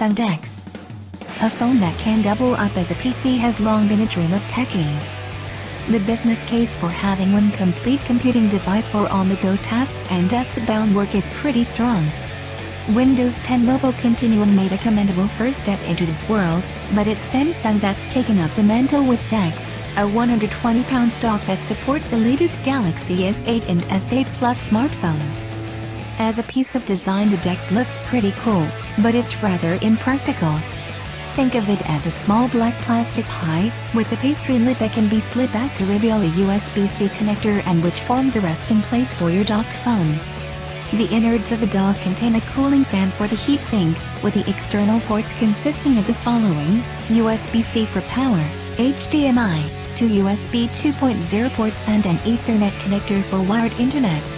Samsung DeX. A phone that can double up as a PC has long been a dream of techies. The business case for having one complete computing device for on-the-go tasks and desk-bound work is pretty strong. Windows 10 Mobile Continuum made a commendable first step into this world, but it's Samsung that's taken up the mantle with DeX, a 120-pound stock that supports the latest Galaxy S8 and S8 Plus smartphones. As a piece of design, the DeX looks pretty cool, but it's rather impractical. Think of it as a small black plastic pie, with a pastry lid that can be slid back to reveal a USB-C connector and which forms a resting place for your docked phone. The innards of the dock contain a cooling fan for the heatsink, with the external ports consisting of the following: USB-C for power, HDMI, 2 USB 2.0 ports and an Ethernet connector for wired internet.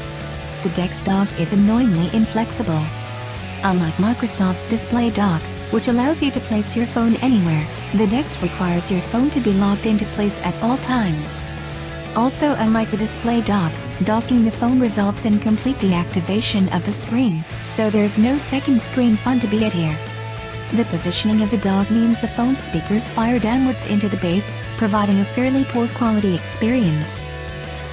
The DeX dock is annoyingly inflexible. Unlike Microsoft's display dock, which allows you to place your phone anywhere, the DeX requires your phone to be locked into place at all times. Also, unlike the display dock, docking the phone results in complete deactivation of the screen, so there's no second screen fun to be had here. The positioning of the dock means the phone speakers fire downwards into the base, providing a fairly poor quality experience.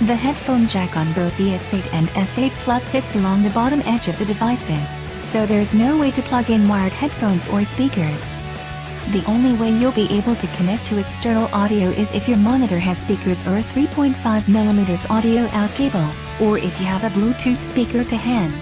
The headphone jack on both the S8 and S8 Plus sits along the bottom edge of the devices, so there's no way to plug in wired headphones or speakers. The only way you'll be able to connect to external audio is if your monitor has speakers or a 3.5mm audio out cable, or if you have a Bluetooth speaker to hand.